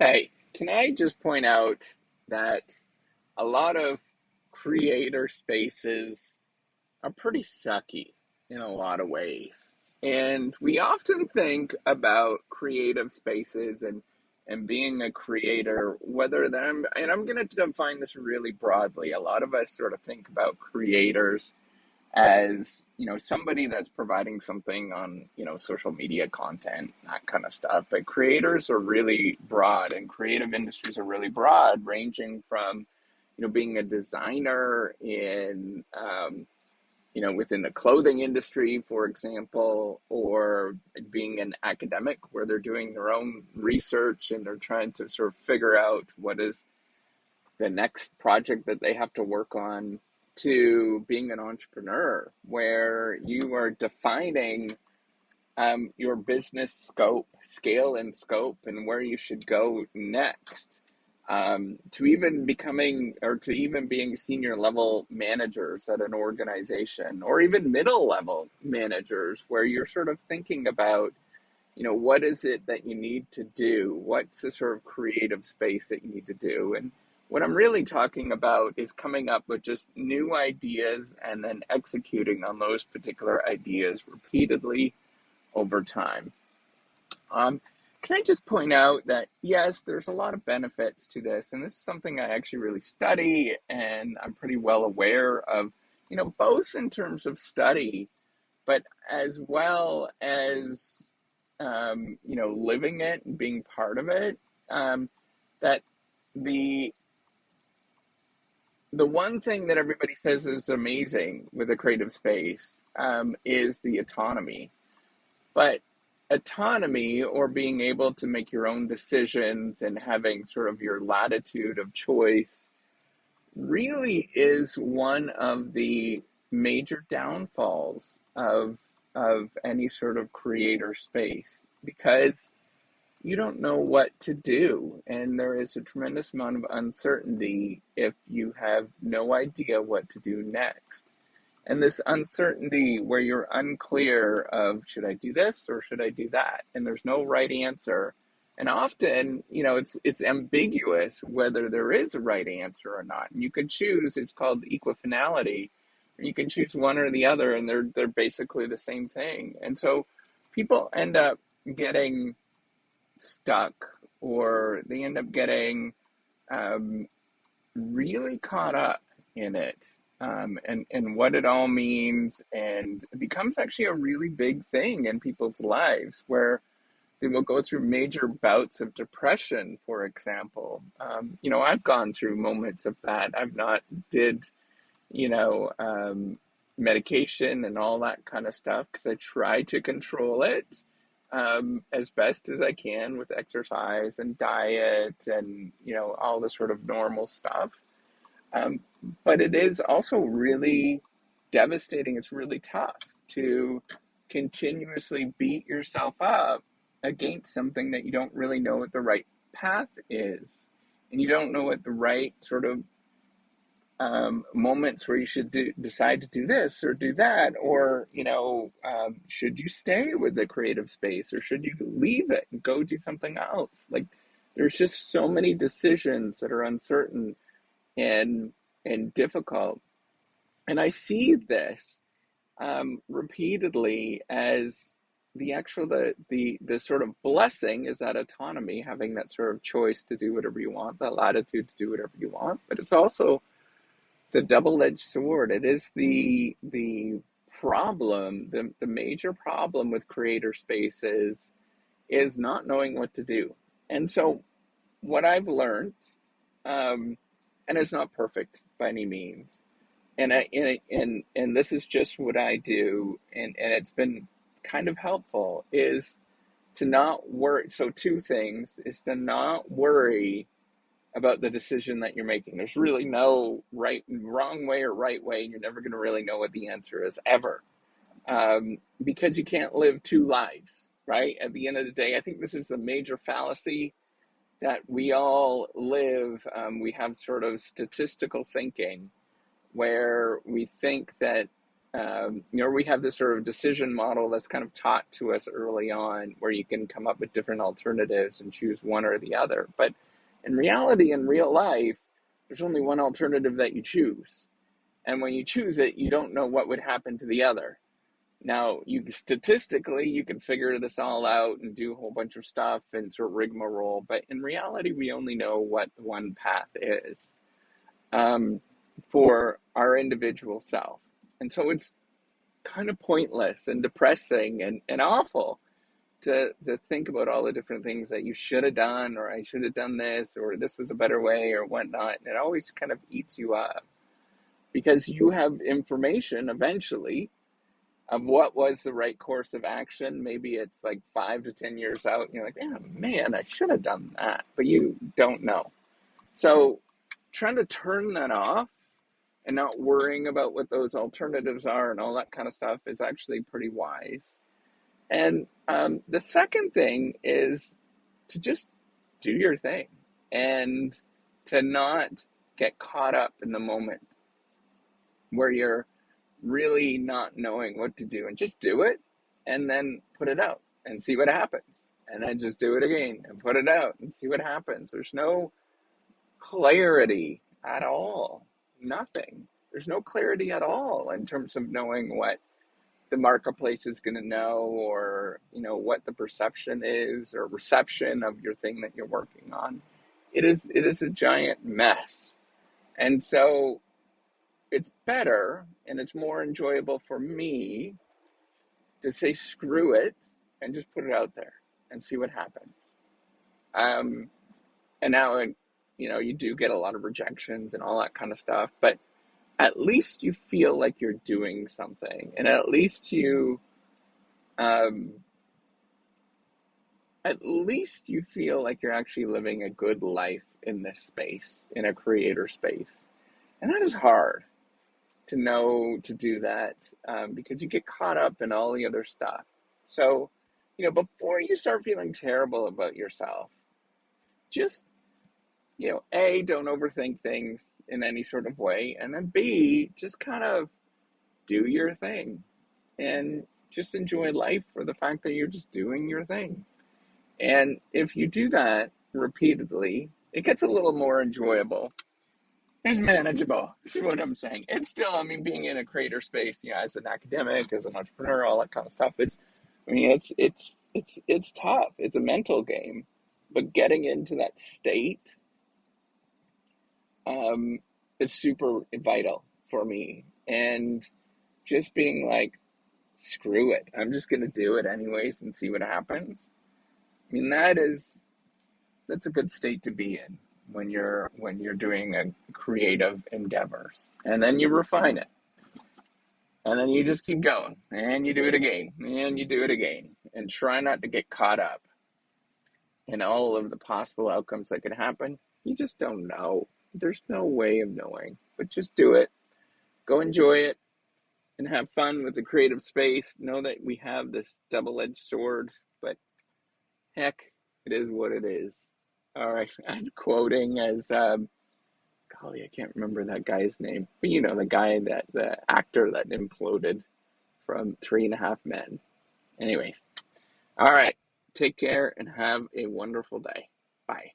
Hey, can I just point out that a lot of creator spaces are pretty sucky in a lot of ways. And we often think about creative spaces and being a creator, whether them, and I'm going to define this really broadly. A lot of us sort of think about creators as somebody that's providing something on social media content, that kind of stuff. But creators are really broad, and creative industries are really broad, ranging from being a designer in within the clothing industry, for example, or being an academic where they're doing their own research and they're trying to sort of figure out what is the next project that they have to work on, to being an entrepreneur where you are defining your business scope, scale and scope, and where you should go next. To even becoming, or to even being senior level managers at an organization, or even middle level managers, where you're sort of thinking about what is it that you need to do? What's the sort of creative space that you need to do? And what I'm really talking about is coming up with just new ideas and then executing on those particular ideas repeatedly over time. Can I just point out that, yes, there's a lot of benefits to this, and this is something I actually really study, and I'm pretty well aware of, both in terms of study, but as well as living it and being part of it. That the the one thing that everybody says is amazing with a creative space is the autonomy. But autonomy, or being able to make your own decisions and having sort of your latitude of choice, really is one of the major downfalls of any sort of creator space, because you don't know what to do, and there is a tremendous amount of uncertainty if you have no idea what to do next. And this uncertainty where you're unclear of, should I do this or should I do that? And there's no right answer. And often, it's ambiguous whether there is a right answer or not. And you can choose, it's called equifinality. You can choose one or the other, and they're basically the same thing. And so people end up getting stuck, or they end up getting really caught up in it, and what it all means, and it becomes actually a really big thing in people's lives, where they will go through major bouts of depression, for example. I've gone through moments of that. I've not did medication and all that kind of stuff, because I try to control it as best as I can with exercise and diet and all the sort of normal stuff. Um, but it is also really devastating. It's really tough to continuously beat yourself up against something that you don't really know what the right path is. And you don't know what the right sort of moments where you should decide to do this or do that, or should you stay with the creative space, or should you leave it and go do something else? Like, there's just so many decisions that are uncertain and difficult, and I see this repeatedly as the sort of blessing is that autonomy, having that sort of choice to do whatever you want, the latitude to do whatever you want. But it's also the double-edged sword. It is the problem, the major problem with creator spaces is not knowing what to do. And so what I've learned, and it's not perfect by any means, and this is just what I do, and it's been kind of helpful, is to not worry. So two things is to not worry about the decision that you're making. There's really no wrong way or right way, and you're never going to really know what the answer is ever, because you can't live two lives, right? At the end of the day, I think this is a major fallacy that we all live. We have sort of statistical thinking where we think that We have this sort of decision model that's kind of taught to us early on where you can come up with different alternatives and choose one or the other. But in reality, in real life, there's only one alternative that you choose. And when you choose it, you don't know what would happen to the other. Now, statistically, you can figure this all out and do a whole bunch of stuff and sort of rigmarole. But in reality, we only know what one path is for our individual self. And so it's kind of pointless and depressing and awful to think about all the different things that you should have done, or I should have done this, or this was a better way, or whatnot. And it always kind of eats you up because you have information eventually of what was the right course of action. Maybe it's like 5 to 10 years out, and you're like, oh, man, I should have done that, but you don't know. So trying to turn that off and not worrying about what those alternatives are and all that kind of stuff is actually pretty wise. And the second thing is to just do your thing and to not get caught up in the moment where you're really not knowing what to do, and just do it and then put it out and see what happens. And then just do it again and put it out and see what happens. There's no clarity at all. Nothing. There's no clarity at all in terms of knowing what the marketplace is going to know, or what the perception is or reception of your thing that you're working on. It is a giant mess. And so it's better and it's more enjoyable for me to say screw it and just put it out there and see what happens. And now you do get a lot of rejections and all that kind of stuff, but at least you feel like you're doing something, and at least you feel like you're actually living a good life in this space, in a creator space. And that is hard to know to do that, because you get caught up in all the other stuff. So, before you start feeling terrible about yourself, just A, don't overthink things in any sort of way, and then B, just kind of do your thing and just enjoy life for the fact that you're just doing your thing. And if you do that repeatedly, it gets a little more enjoyable. It's manageable. This is what I'm saying. It's still, being in a creator space, as an academic, as an entrepreneur, all that kind of stuff. It's tough. It's a mental game, but getting into that state is super vital for me. And just being like, screw it, I'm just going to do it anyways and see what happens. That's a good state to be in when you're doing a creative endeavors. And then you refine it. And then you just keep going, and you do it again, and you do it again, and try not to get caught up in all of the possible outcomes that could happen. You just don't know. There's no way of knowing, but just do it. Go enjoy it and have fun with the creative space. Know that we have this double-edged sword, but heck, it is what it is. All right, I was quoting as, golly, I can't remember that guy's name, but the actor that imploded from 3.5 Men. Anyways, all right, take care and have a wonderful day. Bye.